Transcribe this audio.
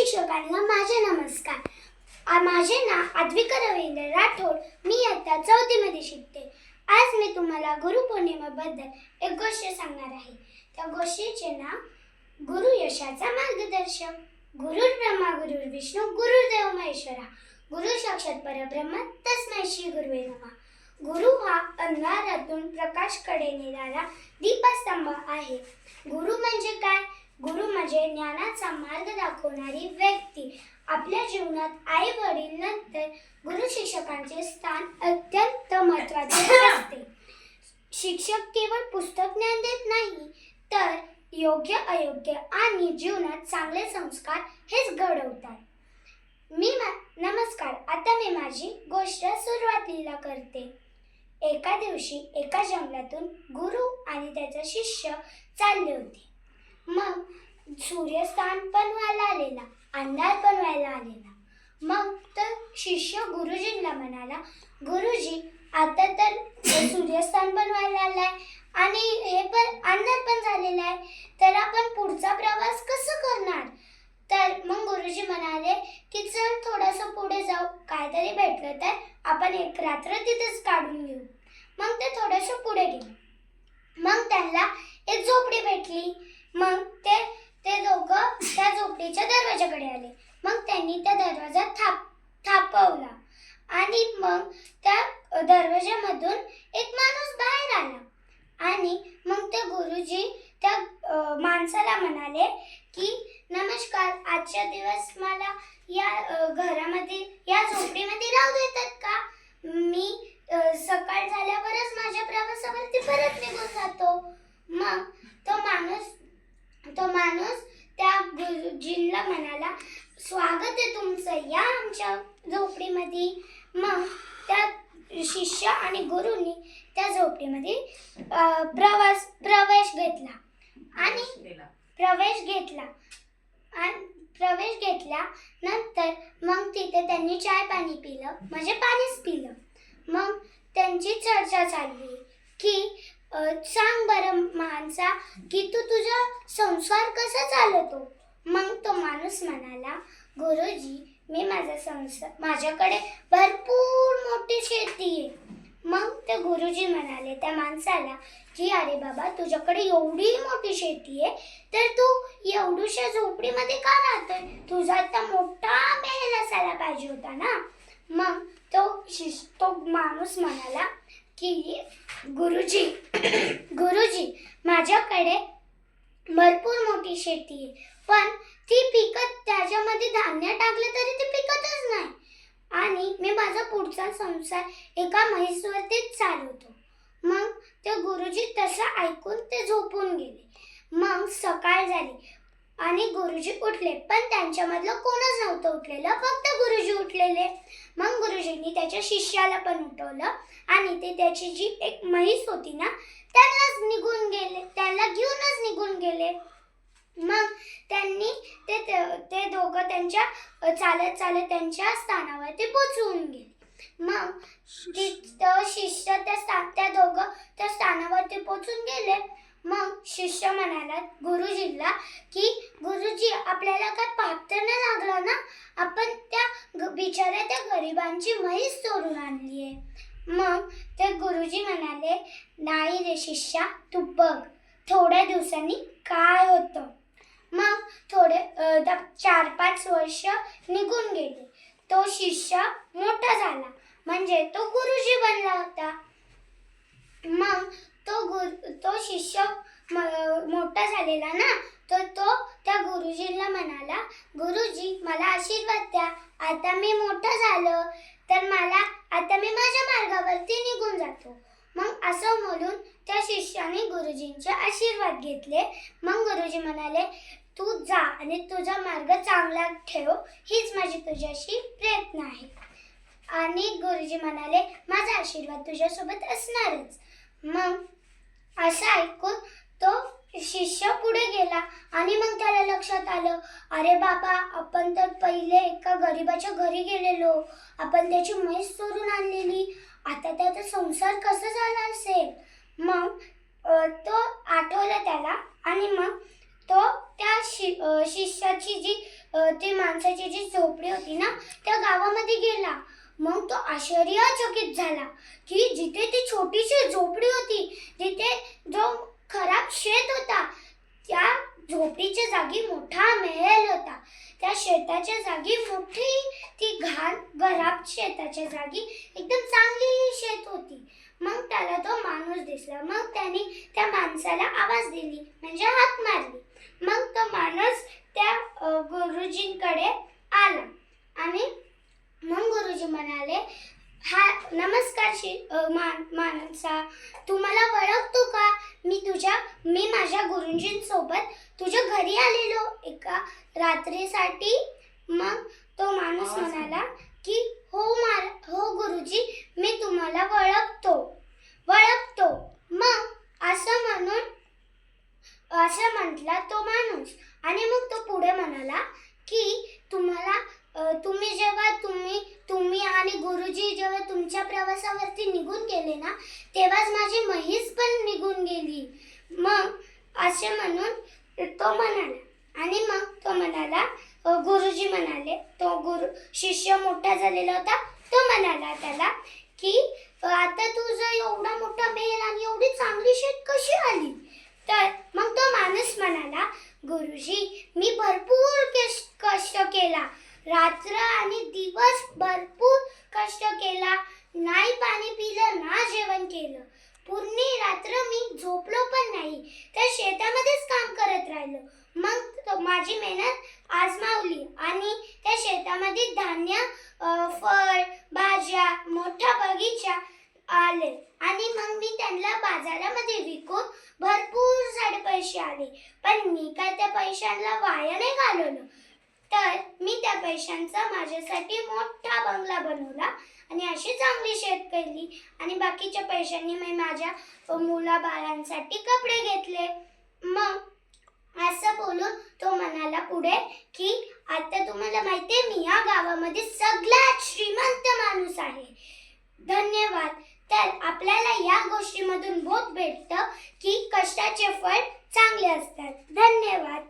शिक्षकांना माझे नमस्कार. माझे नाव अद्विका रवींद्र राठोड. मी इयत्ता 4थी मध्ये शिकते. आज मी तुम्हाला गुरुपौर्णिमेबद्दल एक गोष्ट सांगणार आहे. त्या गोष्टीचे नाव गुरु यशाचा मार्गदर्शक. गुरुर् ब्रह्मा गुरुर्विष्णू गुरुर्देव महेश्वरा. गुरु साक्षात परब्रह्म तस्मै श्री गुरुवे नमः. गुरु हा अंधारातून प्रकाशकडे नेणारा दीपस्तंभ आहे. गुरु म्हणजे काय? गुरु म्हणजे ज्ञानाचा मार्ग दाखवणारी व्यक्ती. आपल्या जीवनात आई वडील नंतर गुरु शिक्षकांचे स्थान अत्यंत महत्त्वाचे असते. शिक्षक केवळ पुस्तक ज्ञान देत नाही, तर योग्य अयोग्य आणि जीवनात चांगले संस्कार हेच घडवतात. नमस्कार. आता मी माझी गोष्ट सुरुवातीला करते. एका दिवशी एका जंगलातून गुरु आणि त्याचा शिष्य चालले होते. मग सूर्यास्त पण व्हायला आलेला, अंधार पण व्हायला आलेला. मग तर शिष्य गुरुजींना म्हणाला, गुरुजी आता तर सूर्यास्तान पण व्हायला आलाय आणि हे पण अंधार पण झालेला आहे, तर आपण पुढचा प्रवास कसं करणार? तर मग गुरुजी म्हणाले की चल थोडंसं पुढे जाऊ, काहीतरी भेटलं तर आपण एक रात्र तिथेच काढून घेऊ. मग ते थोडंसं पुढे गेले. मग त्यांना एक झोपडी भेटली. मग ते दोघं त्या झोपडीच्या दरवाजाकडे आले. मग त्यांनी त्या दरवाजा थापवला आणि मग त्या दरवाजामधून एक माणूस बाहेर आला आणि मग ते गुरुजी त्या माणसाला म्हणाले की नमस्कार, आजच्या दिवस मला या घरामध्ये या झोपडीमध्ये राहू देतात का? मी सकाळ झाल्यावरच माझ्या प्रवासावरती परत निघून जातो. मग तो माणूस त्या गुरुजींना म्हणाला, स्वागत आहे तुमचं या आमच्या झोपडीमध्ये. मग त्या शिष्य आणि गुरुनी त्या झोपडीमध्ये प्रवेश घेतला नंतर मग तिथे त्यांनी चाय पाणी पिलं, म्हणजे पाणीच पिलं. मग त्यांची चर्चा चालली की सांग बरं माणसा की तू तुझा संसार कसा चालवतो? मग तो माणूस म्हणाला, गुरुजी मी माझ्याकडे भरपूर मोठी शेती आहे. मग ते गुरुजी म्हणाले त्या माणसाला की अरे बाबा, तुझ्याकडे एवढी मोठी शेती आहे तर तू एवढ्याशा झोपडीमध्ये का राहतोय? तुझा आता मोठा महल असायला पाहिजे होता ना. मग तो माणूस म्हणाला की गुरुजी माझ्याकडे भरपूर मोठी शेती आहे, पण त्याच्यामध्ये धान्य टाकलं तरी ते पिकतच नाही आणि मी माझा पुढचा संसार एका म्हैसवरतीच चालवतो. मग ते गुरुजी तसं ऐकून ते झोपून गेले. मग सकाळ झाली आणि गुरुजी उठले, पण त्यांच्यामधलं कोणच नव्हतं उठलेलं, फक्त गुरुजी उठलेले. मग गुरुजींनी त्याच्या शिष्याला पण उठवलं आणि ते त्याची जी एक म्हैस होती ना त्याला घेऊनच निघून गेले. मग त्यांनी ते दोघं त्यांच्या चालत त्यांच्या स्थानावरती पोचून गेले. मग शिष्य त्या दोघं त्या स्थानावरती पोचून गेले. मग शिष्य म्हणाला गुरुजींना की गुरुजी आपल्याला काय पाप तर नाही लागला ना? आपण त्या बिचाऱ्या त्या गरिबांची म्हैस चोरून आणली आहे. मग ते गुरुजी म्हणाले, नाही रे शिष्या, तू बघ थोड्या दिवसांनी काय होतं. मग 4-5 वर्ष निघून गेले. तो शिष्य मोठा झाला, म्हणजे तो गुरुजी बनला होता. मग तो शिष्य मोठा झालेला ना, तर तो त्या गुरुजींना म्हणाला, गुरुजी मला आशीर्वाद द्या, आता मी मोठा झालो तर आता मी माझ्या मार्गावरती निघून जातो. मग असं म्हणून त्या शिष्याने गुरुजींचे आशीर्वाद घेतले. मग गुरुजी म्हणाले, तू जा आणि तुझा मार्ग चांगला ठेव, हीच माझी तुझ्याशी प्रयत्न आहे. आणि गुरुजी म्हणाले, माझा आशीर्वाद तुझ्यासोबत असणारच. मग असं ऐकून तो शिष्य पुढे गेला आणि मग त्याला लक्षात आलं, अरे बाबा, आपण तर पहिले एका गरीबाच्या घरी गेलेलो, आपण त्याची म्हैस चोरून आणलेली, आता त्याचा संसार कसा झाला असेल. मग तो आठवलं त्याला आणि मग तो त्या शिष्याची जी ती माणसाची जी झोपडी होती ना त्या गावामध्ये गेला. मग तो आश्चर्यचकित झाला की जिथे ती छोटीशी झोपडी होती, तिथे जो खराब शेत होता, त्या झोपडीच्या जागी मोठा महल होता. त्या शेताच्या जागी मोठी ती खराब शेताच्या जागी एकदम चांगली शेत होती. मग त्याला तो माणूस दिसला. मग त्याने त्या माणसाला आवाज दिली म्हणजे हाक मारली. मग तो माणूस त्या गुरुजींकडे आला आणि मग गुरुजी म्हणाले, हा नमस्कार माणसा, तू मला ओळखतो का? मी माझ्या गुरुजींसोबत तुझ्या घरी आलेलो एका रात्रीसाठी. मग तो माणूस म्हणाला की हो गुरुजी, मी तुम्हाला ओळखतो. मग असं म्हटला तो माणूस. आणि मग तो पुढे म्हणाला की तुम्ही आणि गुरुजी जेव्हा तुमच्या प्रवासावरती निघून गेले ना, तेव्हाच माझी म्हैस पण निघून गेली. मग असे म्हणून तो म्हणाला. आणि मग तो म्हणाला, गुरुजी म्हणाले, तो शिष्य मोठा झालेला होता, तो म्हणाला त्याला की आता तुझं एवढा मोठा मेल आणि एवढी चांगली शेत कशी आली? तर मग तो माणूस म्हणाला, गुरुजी, मी भरपूर कष्ट केला, रात्र आणि दिवस भरपूर कष्ट केला, नाही पाणी पिलं ना जेवण केलं, पूर्ण रात्र मी झोपलो पण नाही, त्या शेतामध्येच काम करत राहिलो. मग माझी मेहनत आजमावली आणि त्या शेतामध्ये धान्य, फळ, भाज्या, मोठा बगीचा आले आणि मग मी त्यांना बाजारामध्ये विकून भरपूर सारे पैसे आले. पण मी काय त्या पैशांना वाया नाही घालवलं, तर मी त्या पैशांचा माझ्यासाठी मोठा बंगला बनवला आणि अशी चांगली शेत केली आणि बाकीच्या पैशांनी मी माझ्या मुलाबाळांसाठी कपडे घेतले. मग असं बोलून तो म्हणाला पुढे की आता तुम्हाला माहितीये, मी या गावामध्ये सगळ्यात श्रीमंत माणूस आहे. धन्यवाद. तर आपल्याला या गोष्टीमधून बोध भेटतं की कष्टाचे फळ चांगले असतात. धन्यवाद.